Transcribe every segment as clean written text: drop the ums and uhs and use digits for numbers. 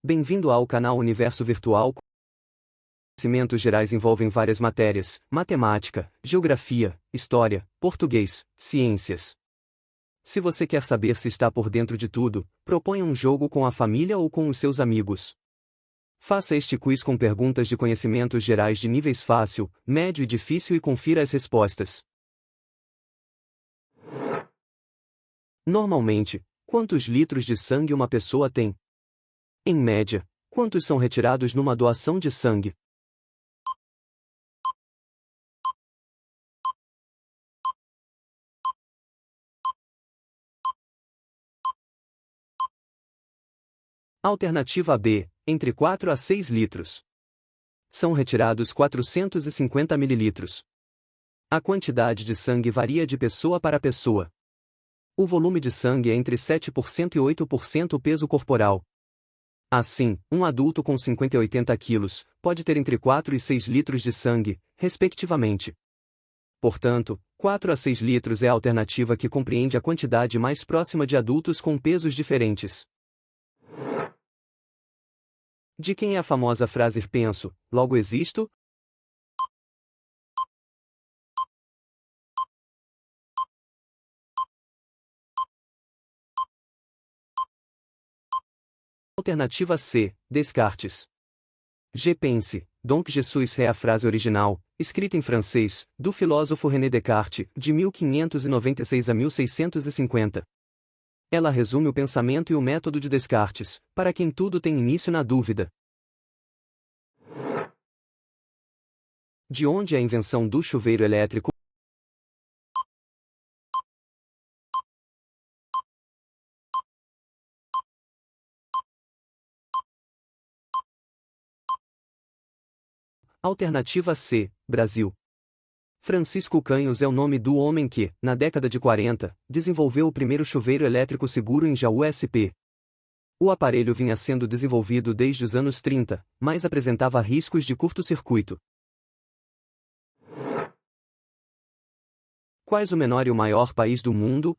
Bem-vindo ao canal Universo Virtual. Conhecimentos gerais envolvem várias matérias: matemática, geografia, história, português, ciências. Se você quer saber se está por dentro de tudo, proponha um jogo com a família ou com os seus amigos. Faça este quiz com perguntas de conhecimentos gerais de níveis fácil, médio e difícil e confira as respostas. Normalmente, quantos litros de sangue uma pessoa tem? Em média, quantos são retirados numa doação de sangue? Alternativa B, entre 4 a 6 litros. São retirados 450 mililitros. A quantidade de sangue varia de pessoa para pessoa. O volume de sangue é entre 7% e 8% o peso corporal. Assim, um adulto com 50 e 80 quilos pode ter entre 4 e 6 litros de sangue, respectivamente. Portanto, 4 a 6 litros é a alternativa que compreende a quantidade mais próxima de adultos com pesos diferentes. De quem é a famosa frase penso, logo existo? Alternativa C, Descartes. Je pense, donc je suis é a frase original, escrita em francês, do filósofo René Descartes, de 1596 a 1650. Ela resume o pensamento e o método de Descartes, para quem tudo tem início na dúvida. De onde é a invenção do chuveiro elétrico? Alternativa C, Brasil. Francisco Canhos é o nome do homem que, na década de 40, desenvolveu o primeiro chuveiro elétrico seguro em Jaú SP. O aparelho vinha sendo desenvolvido desde os anos 30, mas apresentava riscos de curto-circuito. Quais o menor e o maior país do mundo?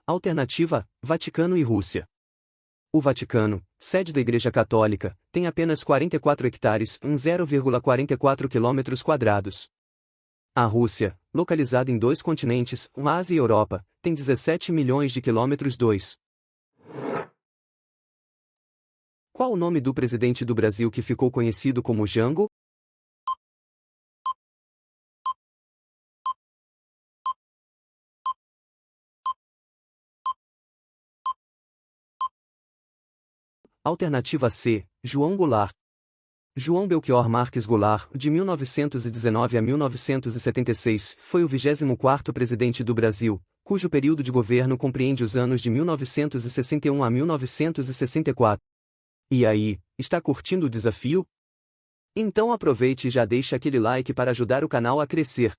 Alternativa: Vaticano e Rússia. O Vaticano, sede da Igreja Católica, tem apenas 44 hectares, 0,44 km². A Rússia, localizada em dois continentes, Ásia e Europa, tem 17 milhões de quilômetros. Qual o nome do presidente do Brasil que ficou conhecido como Jango? Alternativa C, João Goulart. João Belchior Marques Goulart, de 1919 a 1976, foi o 24º presidente do Brasil, cujo período de governo compreende os anos de 1961 a 1964. E aí, está curtindo o desafio? Então aproveite e já deixa aquele like para ajudar o canal a crescer.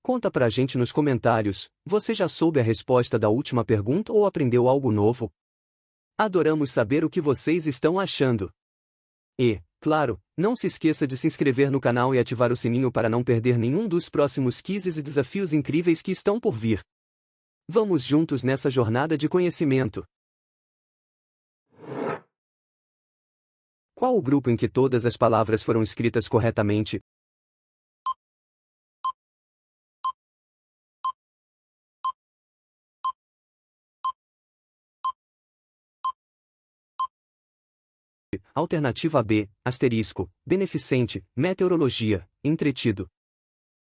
Conta pra gente nos comentários, você já soube a resposta da última pergunta ou aprendeu algo novo? Adoramos saber o que vocês estão achando. E, claro, não se esqueça de se inscrever no canal e ativar o sininho para não perder nenhum dos próximos quizzes e desafios incríveis que estão por vir. Vamos juntos nessa jornada de conhecimento. Qual o grupo em que todas as palavras foram escritas corretamente? Alternativa B, asterisco, beneficente, meteorologia, entretido.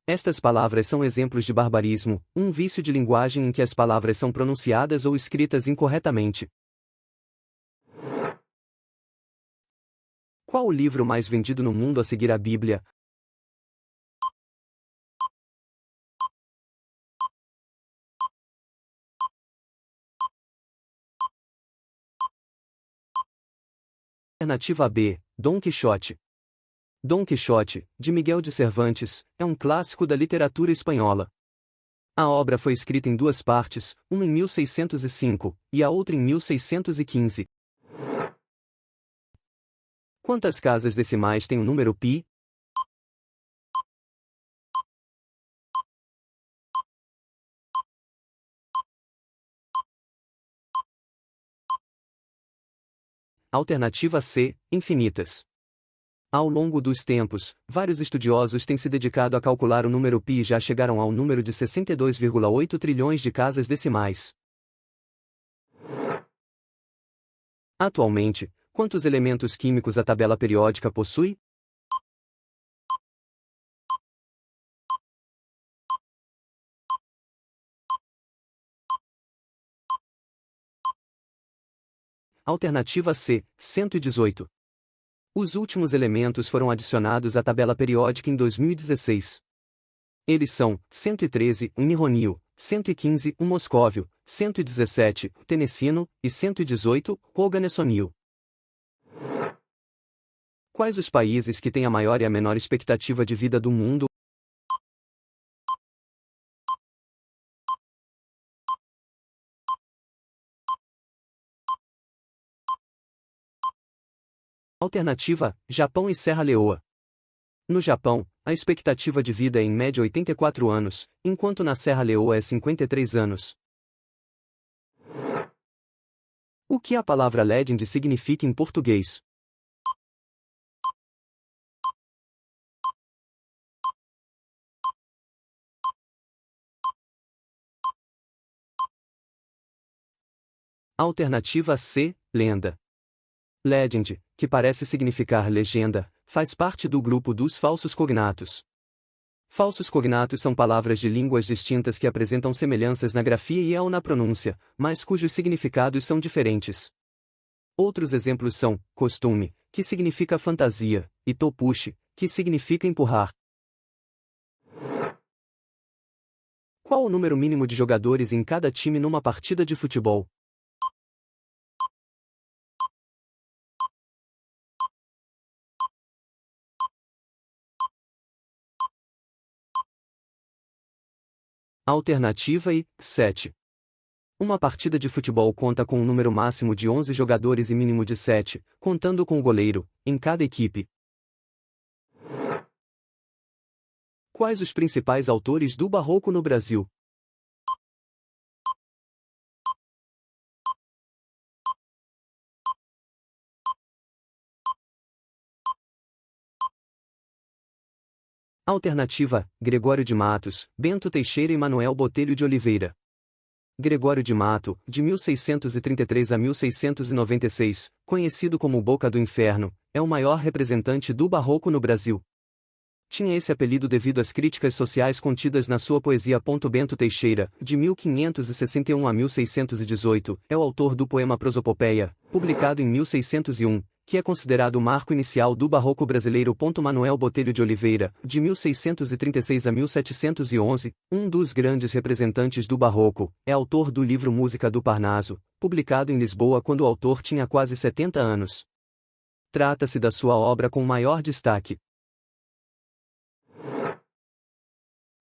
Estas palavras são exemplos de barbarismo, um vício de linguagem em que as palavras são pronunciadas ou escritas incorretamente. Qual o livro mais vendido no mundo a seguir a Bíblia? Alternativa B, Dom Quixote. Dom Quixote, de Miguel de Cervantes, é um clássico da literatura espanhola. A obra foi escrita em duas partes, uma em 1605, e a outra em 1615. Quantas casas decimais tem o número π? Alternativa C, infinitas. Ao longo dos tempos, vários estudiosos têm se dedicado a calcular o número π e já chegaram ao número de 62,8 trilhões de casas decimais. Atualmente, quantos elementos químicos a tabela periódica possui? Alternativa C, 118. Os últimos elementos foram adicionados à tabela periódica em 2016. Eles são 113, o nihonio, 115, o moscóvio, 117, o tenessino, e 118, o oganessonio. Quais os países que têm a maior e a menor expectativa de vida do mundo? Alternativa: Japão e Serra Leoa. No Japão, a expectativa de vida é em média 84 anos, enquanto na Serra Leoa é 53 anos. O que a palavra legend significa em português? Alternativa C, lenda. Legend, que parece significar legenda, faz parte do grupo dos falsos cognatos. Falsos cognatos são palavras de línguas distintas que apresentam semelhanças na grafia e ou na pronúncia, mas cujos significados são diferentes. Outros exemplos são costume, que significa fantasia, e topushi, que significa empurrar. Qual o número mínimo de jogadores em cada time numa partida de futebol? Alternativa I, 7. Uma partida de futebol conta com um número máximo de 11 jogadores e mínimo de 7, contando com o goleiro, em cada equipe. Quais os principais autores do Barroco no Brasil? Alternativa: Gregório de Matos, Bento Teixeira e Manuel Botelho de Oliveira. Gregório de Mato, de 1633 a 1696, conhecido como Boca do Inferno, é o maior representante do Barroco no Brasil. Tinha esse apelido devido às críticas sociais contidas na sua poesia. Bento Teixeira, de 1561 a 1618, é o autor do poema Prosopopeia, publicado em 1601, que é considerado o marco inicial do Barroco brasileiro. Manuel Botelho de Oliveira, de 1636 a 1711, um dos grandes representantes do Barroco, é autor do livro Música do Parnaso, publicado em Lisboa quando o autor tinha quase 70 anos. Trata-se da sua obra com maior destaque.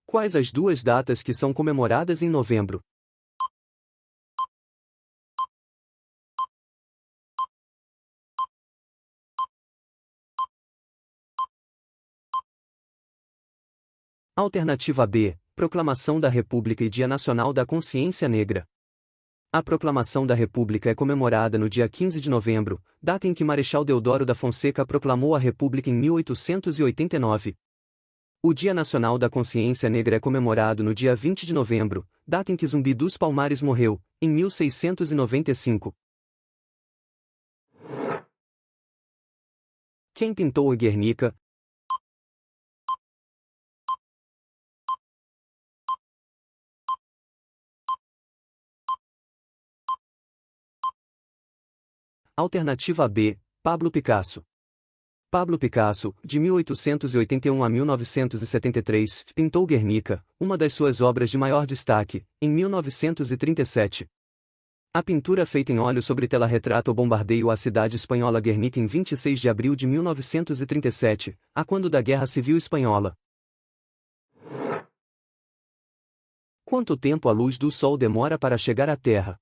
Quais as duas datas que são comemoradas em novembro? Alternativa B, Proclamação da República e Dia Nacional da Consciência Negra. A Proclamação da República é comemorada no dia 15 de novembro, data em que Marechal Deodoro da Fonseca proclamou a República em 1889. O Dia Nacional da Consciência Negra é comemorado no dia 20 de novembro, data em que Zumbi dos Palmares morreu, em 1695. Quem pintou Guernica? Alternativa B, Pablo Picasso. Pablo Picasso, de 1881 a 1973, pintou Guernica, uma das suas obras de maior destaque, em 1937. A pintura feita em óleo sobre tela retrata o bombardeio à cidade espanhola Guernica em 26 de abril de 1937, a quando da Guerra Civil Espanhola. Quanto tempo a luz do Sol demora para chegar à Terra?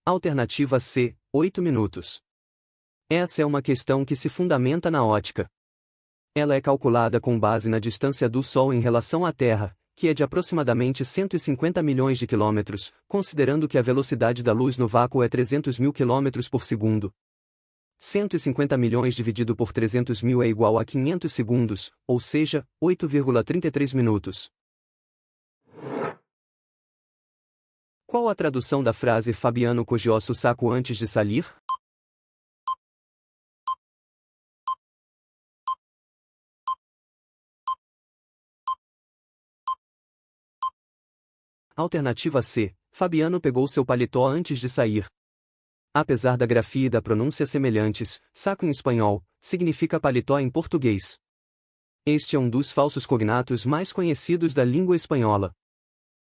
Alternativa C, 8 minutos. Essa é uma questão que se fundamenta na ótica. Ela é calculada com base na distância do Sol em relação à Terra, que é de aproximadamente 150 milhões de quilômetros, considerando que a velocidade da luz no vácuo é 300 mil quilômetros por segundo. 150 milhões dividido por 300 mil é igual a 500 segundos, ou seja, 8,33 minutos. Qual a tradução da frase Fabiano cogiou o saco antes de sair? Alternativa C. Fabiano pegou seu paletó antes de sair. Apesar da grafia e da pronúncia semelhantes, saco em espanhol significa paletó em português. Este é um dos falsos cognatos mais conhecidos da língua espanhola.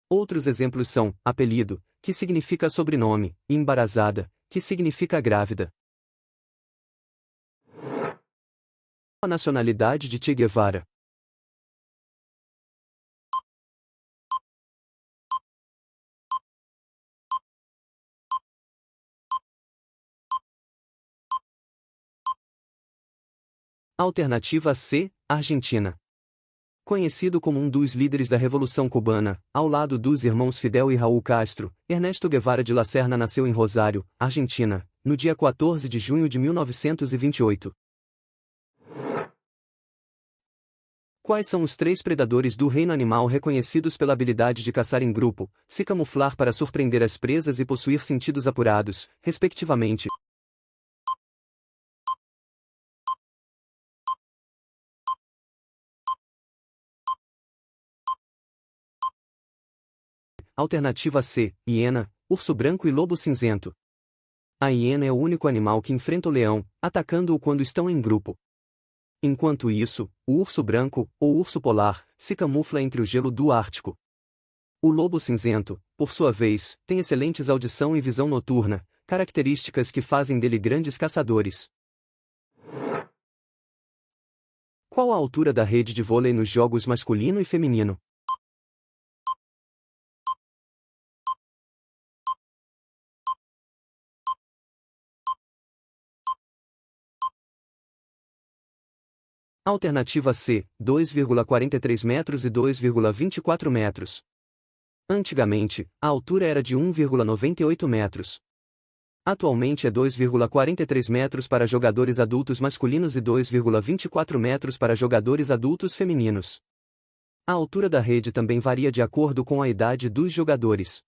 Outros exemplos são apelido, que significa sobrenome, e embarazada, que significa grávida. A nacionalidade de Che Guevara. Alternativa C, Argentina. Conhecido como um dos líderes da Revolução Cubana, ao lado dos irmãos Fidel e Raúl Castro, Ernesto Guevara de la Serna nasceu em Rosário, Argentina, no dia 14 de junho de 1928. Quais são os 3 predadores do reino animal reconhecidos pela habilidade de caçar em grupo, se camuflar para surpreender as presas e possuir sentidos apurados, respectivamente? Alternativa C, hiena, urso branco e lobo cinzento. A hiena é o único animal que enfrenta o leão, atacando-o quando estão em grupo. Enquanto isso, o urso branco, ou urso polar, se camufla entre o gelo do Ártico. O lobo cinzento, por sua vez, tem excelentes audição e visão noturna, características que fazem dele grandes caçadores. Qual a altura da rede de vôlei nos jogos masculino e feminino? Alternativa C, 2,43 metros e 2,24 metros. Antigamente, a altura era de 1,98 metros. Atualmente é 2,43 metros para jogadores adultos masculinos e 2,24 metros para jogadores adultos femininos. A altura da rede também varia de acordo com a idade dos jogadores.